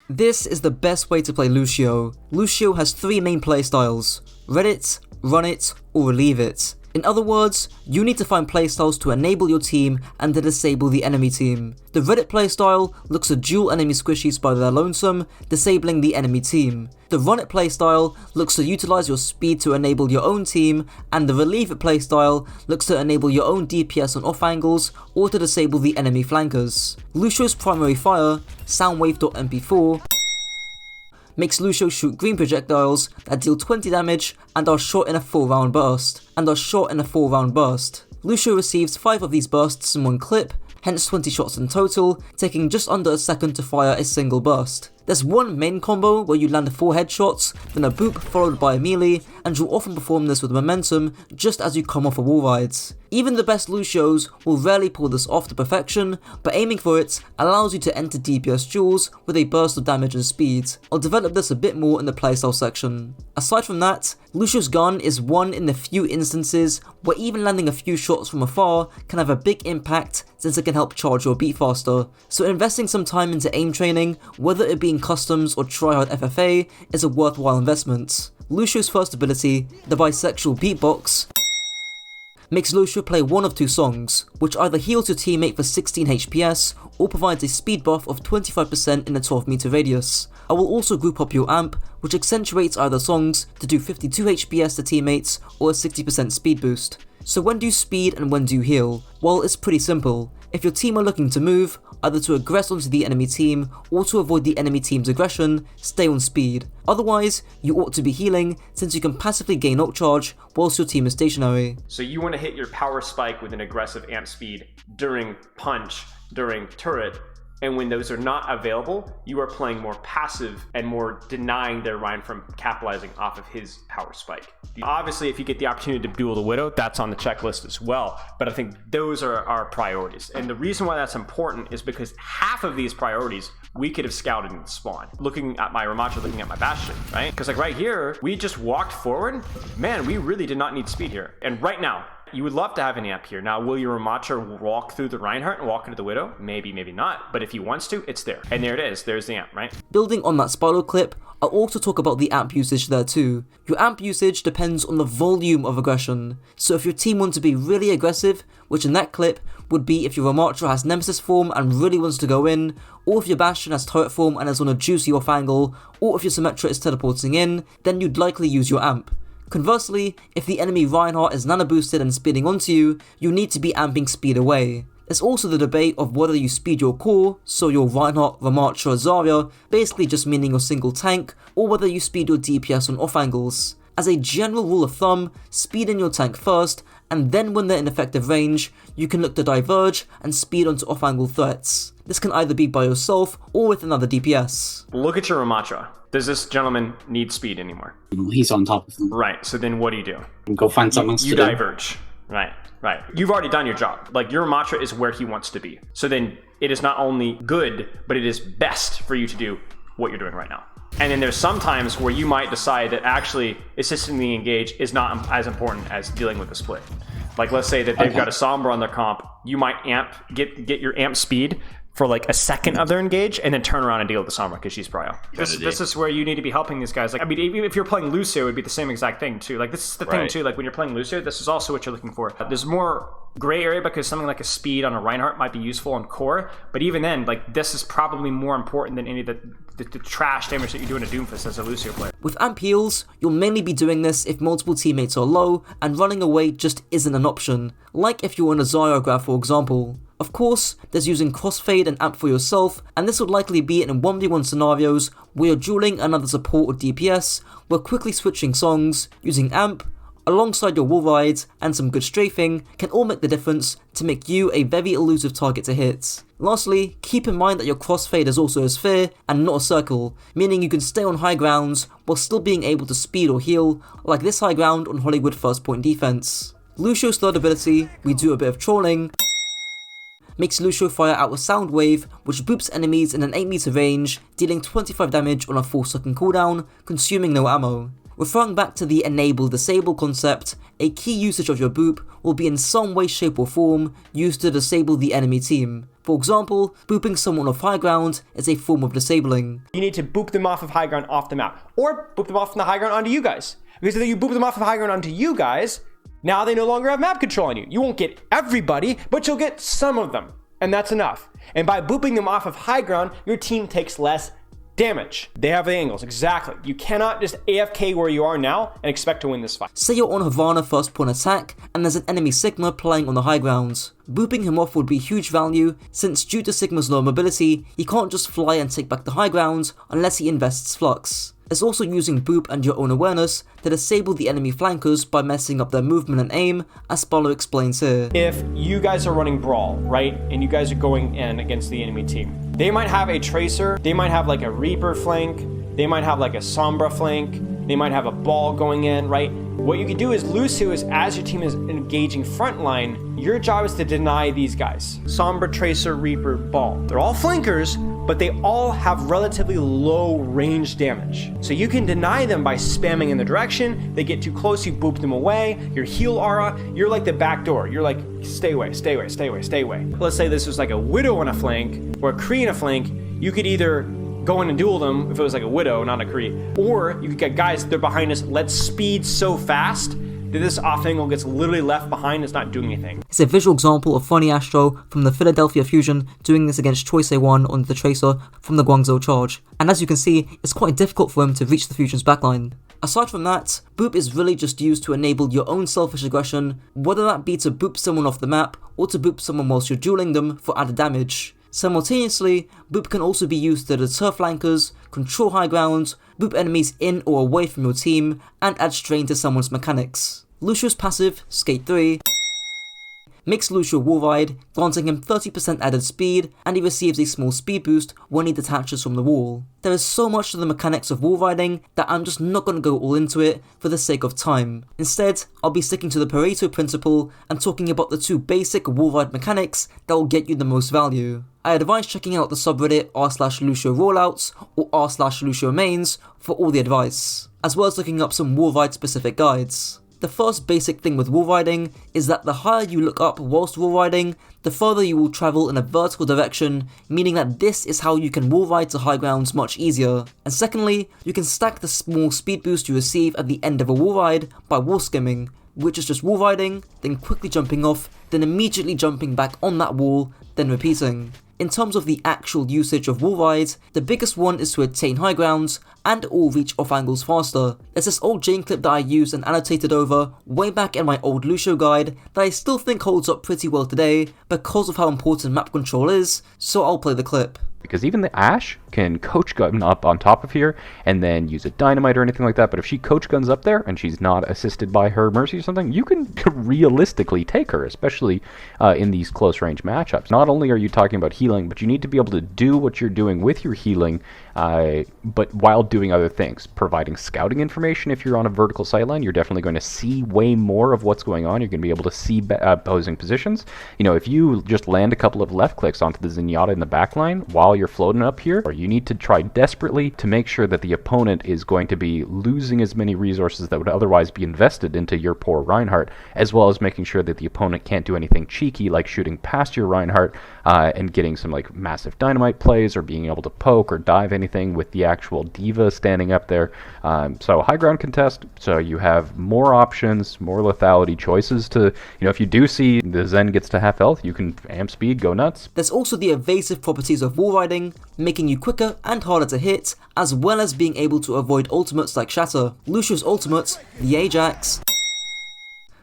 This is the best way to play Lucio. Lucio has 3 main playstyles: Reddit, Run It, or Relieve It. In other words, you need to find playstyles to enable your team and to disable the enemy team. The Reddit playstyle looks to duel enemy squishies by their lonesome, disabling the enemy team. The Run It playstyle looks to utilize your speed to enable your own team, and the Relieve It playstyle looks to enable your own DPS on off angles or to disable the enemy flankers. Lucio's primary fire, Soundwave.mp4, makes Lucio shoot green projectiles that deal 20 damage and are shot in a 4-round burst. Lucio receives 5 of these bursts in one clip, hence 20 shots in total, taking just under a second to fire a single burst. There's one main combo where you land 4 headshots, then a boop followed by a melee, and you'll often perform this with momentum just as you come off a Wallride. Even the best Lucios will rarely pull this off to perfection, but aiming for it allows you to enter DPS duels with a burst of damage and speed. I'll develop this a bit more in the playstyle section. Aside from that, Lucio's gun is one in the few instances where even landing a few shots from afar can have a big impact since it can help charge your beat faster, so investing some time into aim training, whether it be in customs or tryhard FFA, is a worthwhile investment. Lucio's first ability, the bisexual beatbox, makes Lucio play one of 2 songs, which either heals your teammate for 16 HPS or provides a speed buff of 25% in a 12 meter radius. I will also group up your amp, which accentuates either songs to do 52 HPS to teammates or a 60% speed boost. So when do you speed and when do you heal? Well, it's pretty simple. If your team are looking to move, either to aggress onto the enemy team or to avoid the enemy team's aggression, stay on speed. Otherwise, you ought to be healing since you can passively gain ult charge whilst your team is stationary. So you want to hit your power spike with an aggressive amp speed during punch, during turret, and when those are not available, you are playing more passive and more denying their Ryan from capitalizing off of his power spike. Obviously, if you get the opportunity to duel the Widow, that's on the checklist as well. But I think those are our priorities. And the reason why that's important is because half of these priorities we could have scouted in the spawn. Looking at my Ramacha, looking at my Bastion, right? Because like right here, we just walked forward. Man, we really did not need speed here. And right now, you would love to have an amp here. Now, will your Ramacha walk through the Reinhardt and walk into the Widow? Maybe, maybe not. But if he wants to, it's there. And there it is. There's the amp, right? Building on that Spiral clip, I'll also talk about the amp usage there too. Your amp usage depends on the volume of aggression. So if your team wants to be really aggressive, which in that clip would be if your Ramacha has Nemesis form and really wants to go in, or if your Bastion has turret form and is on a juicy off angle, or if your Symmetra is teleporting in, then you'd likely use your amp. Conversely, if the enemy Reinhardt is nano boosted and speeding onto you, you need to be amping speed away. There's also the debate of whether you speed your core, so your Reinhardt, Ramacha, Zarya, basically just meaning your single tank, or whether you speed your DPS on off angles. As a general rule of thumb, speed in your tank first, and then when they're in effective range, you can look to diverge and speed onto off angle threats. This can either be by yourself or with another DPS. Look at your Ramacha. Does this gentleman need speed anymore? He's on top of him. Right, so then what do? Go find something else to do. You diverge. Right. You've already done your job. Like, your Ramacha is where he wants to be. So then it is not only good, but it is best for you to do what you're doing right now. And then there's some times where you might decide that actually assisting the engage is not as important as dealing with the split. Like, let's say that they've got a Sombra on their comp, you might get your amp speed for like a second of their engage, and then turn around and deal with the Sombra because she's prio. This is where you need to be helping these guys. Like, I mean, even if you're playing Lucio, it would be the same exact thing too. Like, this is the thing too. Like, when you're playing Lucio, this is also what you're looking for. There's more gray area because something like a speed on a Reinhardt might be useful on core, but even then, like, this is probably more important than any of the trash damage that you do in a Doomfist as a Lucio player. With amp heals, you'll mainly be doing this if multiple teammates are low and running away just isn't an option, like if you're on a Zarya graph for example. Of course, there's using Crossfade and Amp for yourself, and this would likely be in 1v1 scenarios where you're dueling another support or DPS, where quickly switching songs, using Amp, alongside your Wallride and some good strafing can all make the difference to make you a very elusive target to hit. Lastly, keep in mind that your Crossfade is also a sphere and not a circle, meaning you can stay on high grounds while still being able to speed or heal, like this high ground on Hollywood first point defense. Lucio's third ability, we do a bit of trolling, makes Lucio fire out a sound wave which boops enemies in an 8 meter range, dealing 25 damage on a 4-second cooldown, consuming no ammo. Referring back to the enable-disable concept, a key usage of your boop will be in some way, shape or form used to disable the enemy team. For example, booping someone off high ground is a form of disabling. You need to boop them off of high ground off the map, or boop them off from the high ground onto you guys. Because if you boop them off of high ground onto you guys, now they no longer have map control on you. You won't get everybody, but you'll get some of them, and that's enough. And by booping them off of high ground, your team takes less damage. They have the angles, exactly. You cannot just AFK where you are now and expect to win this fight. Say you're on Havana first point attack and there's an enemy Sigma playing on the high grounds. Booping him off would be huge value, since due to Sigma's low mobility, he can't just fly and take back the high ground unless he invests flux. It's also using boop and your own awareness to disable the enemy flankers by messing up their movement and aim, as Spallo explains here. If you guys are running Brawl, right, and you guys are going in against the enemy team, they might have a Tracer, they might have like a Reaper flank, they might have like a Sombra flank, they might have a Ball going in, right? What you can do is Lucio is, as your team is engaging frontline, your job is to deny these guys. Sombra, Tracer, Reaper, Ball. They're all flankers, but they all have relatively low range damage. So you can deny them by spamming in the direction. They get too close, you boop them away. Your heal aura, you're like the back door. You're like, stay away, stay away, stay away, stay away. Let's say this was like a Widow on a flank or a Kree on a flank. You could either go in and duel them if it was like a Widow, not a Kree. Or you could get guys, they're behind us, let's speed so fast that this off angle gets literally left behind, it's not doing anything. It's a visual example of Funny Astro from the Philadelphia Fusion doing this against Choice A1 on the Tracer from the Guangzhou Charge. And as you can see, it's quite difficult for him to reach the Fusion's backline. Aside from that, boop is really just used to enable your own selfish aggression, whether that be to boop someone off the map or to boop someone whilst you're dueling them for added damage. Simultaneously, boop can also be used to deter flankers, control high ground, boop enemies in or away from your team, and add strain to someone's mechanics. Lucio's passive, Skate 3, makes Lucio Wallride, granting him 30% added speed, and he receives a small speed boost when he detaches from the wall. There is so much to the mechanics of wall riding that I'm just not going to go all into it for the sake of time. Instead, I'll be sticking to the Pareto principle and talking about the two basic wall ride mechanics that will get you the most value. I advise checking out the subreddit r/Lucio rollouts or r/Lucio mains for all the advice, as well as looking up some wall ride specific guides. The first basic thing with wall riding is that the higher you look up whilst wall riding, the further you will travel in a vertical direction, meaning that this is how you can wall ride to high grounds much easier. And secondly, you can stack the small speed boost you receive at the end of a wall ride by wall skimming, which is just wall riding, then quickly jumping off, then immediately jumping back on that wall, then repeating. In terms of the actual usage of wall rides, the biggest one is to attain high grounds and or reach off angles faster. There's this old Jane clip that I used and annotated over way back in my old Lucio guide that I still think holds up pretty well today because of how important map control is, so I'll play the clip. Because even the Ashe can coach gun up on top of here and then use a dynamite or anything like that, but if she coach guns up there and she's not assisted by her Mercy or something, you can realistically take her, especially in these close range matchups. Not only are you talking about healing, but you need to be able to do what you're doing with your healing, but while doing other things. Providing scouting information. If you're on a vertical sightline, you're definitely going to see way more of what's going on. You're going to be able to see opposing positions. You know, if you just land a couple of left clicks onto the Zenyatta in the backline while you're floating up here, or you need to try desperately to make sure that the opponent is going to be losing as many resources that would otherwise be invested into your poor Reinhardt, as well as making sure that the opponent can't do anything cheeky like shooting past your Reinhardt and getting some like massive dynamite plays or being able to poke or dive anything with the actual diva standing up there. So high ground contest, so you have more options, more lethality choices to, you know, if you do see the Zen gets to half health, you can amp speed, go nuts. There's also the evasive properties of wall riding, making you quicker and harder to hit, as well as being able to avoid ultimates like Shatter. Lucio's ultimate, the Ajax,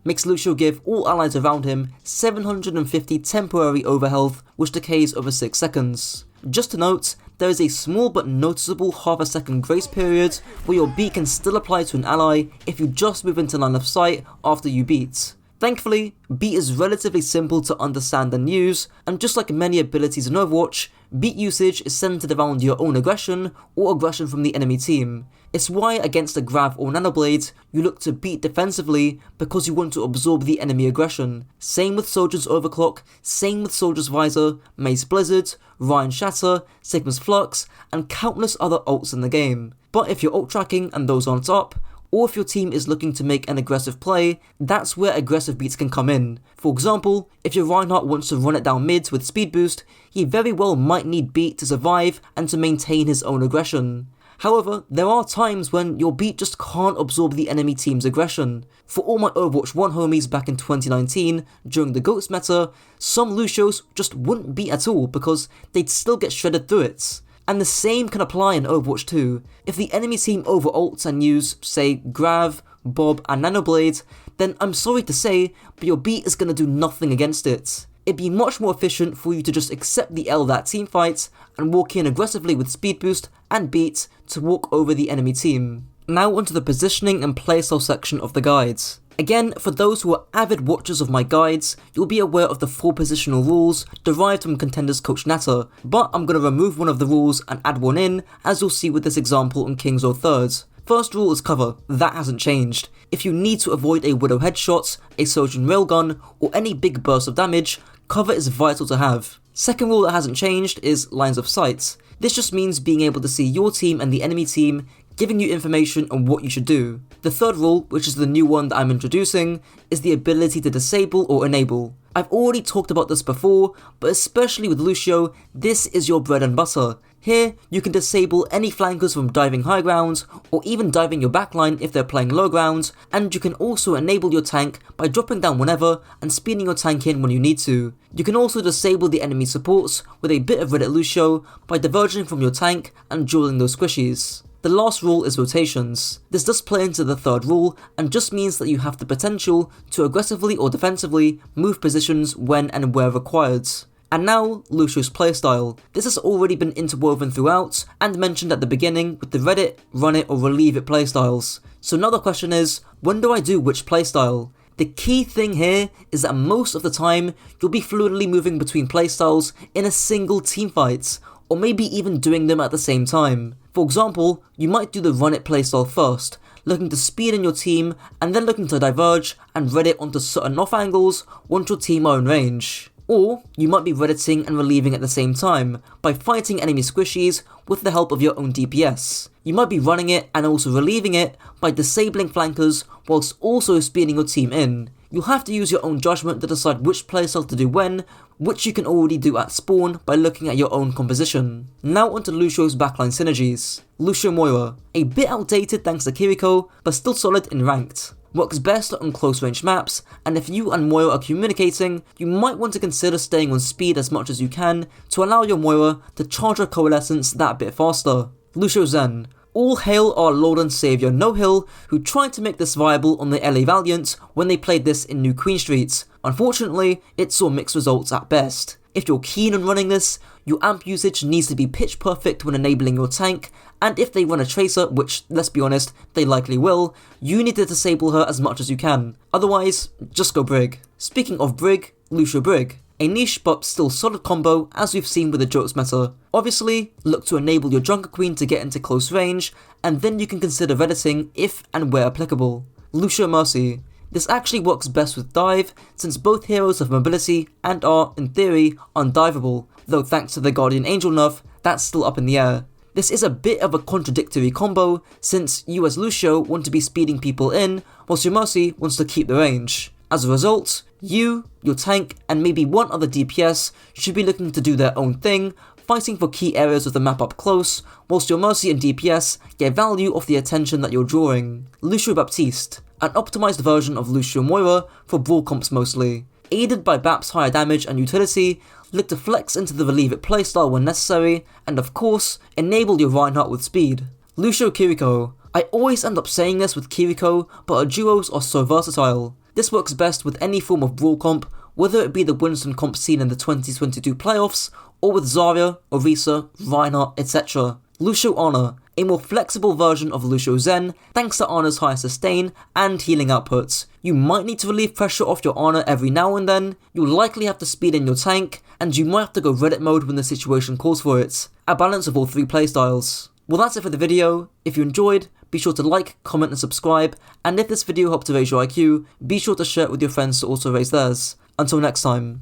makes Lucio give all allies around him 750 temporary overhealth, which decays over 6 seconds. Just to note, there is a small but noticeable half a second grace period where your beat can still apply to an ally if you just move into line of sight after you beat. Thankfully, beat is relatively simple to understand and use, and just like many abilities in Overwatch, beat usage is centered around your own aggression or aggression from the enemy team. It's why against a Grav or Nanoblade, you look to beat defensively because you want to absorb the enemy aggression. Same with Soldier's Overclock, same with Soldier's Visor, Mace Blizzard, Ryan Shatter, Sigma's Flux, and countless other ults in the game. But if you're ult tracking and those aren't up, or if your team is looking to make an aggressive play, that's where aggressive beats can come in. For example, if your Reinhardt wants to run it down mids with speed boost, he very well might need beat to survive and to maintain his own aggression. However, there are times when your beat just can't absorb the enemy team's aggression. For all my Overwatch 1 homies back in 2019, during the GOATS meta, some Lucios just wouldn't beat at all because they'd still get shredded through it. And the same can apply in Overwatch 2. If the enemy team over-ults and use, say, Grav, Bob and Nanoblade, then I'm sorry to say, but your beat is going to do nothing against it. It'd be much more efficient for you to just accept the L of that team fight and walk in aggressively with speed boost and beat to walk over the enemy team. Now onto the positioning and playstyle section of the guides. Again, for those who are avid watchers of my guides, you'll be aware of the 4 positional rules derived from Contenders coach Nata, but I'm going to remove one of the rules and add one in, as you'll see with this example on King's Row 3rd. First rule is cover, that hasn't changed. If you need to avoid a Widow headshot, a Sojourn railgun, or any big burst of damage, cover is vital to have. Second rule that hasn't changed is lines of sight. This just means being able to see your team and the enemy team, giving you information on what you should do. The third rule, which is the new one that I'm introducing, is the ability to disable or enable. I've already talked about this before, but especially with Lucio, this is your bread and butter. Here, you can disable any flankers from diving high ground, or even diving your backline if they're playing low ground, and you can also enable your tank by dropping down whenever and speeding your tank in when you need to. You can also disable the enemy supports with a bit of Reddit Lucio by diverging from your tank and dueling those squishies. The last rule is rotations. This does play into the third rule and just means that you have the potential to aggressively or defensively move positions when and where required. And now, Lucio's playstyle. This has already been interwoven throughout and mentioned at the beginning with the Reddit, run it or relieve it playstyles. So now the question is, when do I do which playstyle? The key thing here is that most of the time, you'll be fluidly moving between playstyles in a single teamfight, or maybe even doing them at the same time. For example, you might do the run it playstyle first, looking to speed in your team and then looking to diverge and red it onto certain off angles once your team are in range. Or you might be redditing and relieving at the same time by fighting enemy squishies with the help of your own DPS. You might be running it and also relieving it by disabling flankers whilst also speeding your team in. You'll have to use your own judgment to decide which playstyle to do when, which you can already do at spawn by looking at your own composition. Now onto Lucio's backline synergies. Lucio Moira, a bit outdated thanks to Kiriko, but still solid in ranked. Works best on close range maps, and if you and Moira are communicating, you might want to consider staying on speed as much as you can to allow your Moira to charge her coalescence that bit faster. Lucio Zen. All hail our Lord and Saviour No Hill, who tried to make this viable on the LA Valiant when they played this in New Queen Street. Unfortunately, it saw mixed results at best. If you're keen on running this, your amp usage needs to be pitch perfect when enabling your tank, and if they run a tracer, which, let's be honest, they likely will, you need to disable her as much as you can. Otherwise, just go Brig. Speaking of Brig, Lucio Brig. A niche but still solid combo as we've seen with the Jokes meta. Obviously, look to enable your Junker Queen to get into close range, and then you can consider redditing if and where applicable. Lucio Mercy. This actually works best with dive, since both heroes have mobility and are, in theory, undivable, though thanks to the Guardian Angel nerf, that's still up in the air. This is a bit of a contradictory combo, since you as Lucio want to be speeding people in, whilst your Mercy wants to keep the range. As a result, you, your tank, and maybe one other DPS should be looking to do their own thing, fighting for key areas of the map up close, whilst your Mercy and DPS get value off the attention that you're drawing. Lucio Baptiste, an optimized version of Lucio Moira for brawl comps mostly. Aided by Bap's higher damage and utility, look to flex into the relieve it playstyle when necessary, and of course, enable your Reinhardt with speed. Lucio Kiriko. I always end up saying this with Kiriko, but her duos are so versatile. This works best with any form of brawl comp, whether it be the Winston comp seen in the 2022 playoffs, or with Zarya, Orisa, Reinhardt, etc. Lucio Honor, a more flexible version of Lucio Zen, thanks to Honor's higher sustain and healing outputs. You might need to relieve pressure off your Honor every now and then, you'll likely have to speed in your tank, and you might have to go Reddit mode when the situation calls for it. A balance of all three playstyles. Well, that's it for the video. If you enjoyed, be sure to like, comment and subscribe, and if this video helped to raise your IQ, be sure to share it with your friends to also raise theirs. Until next time.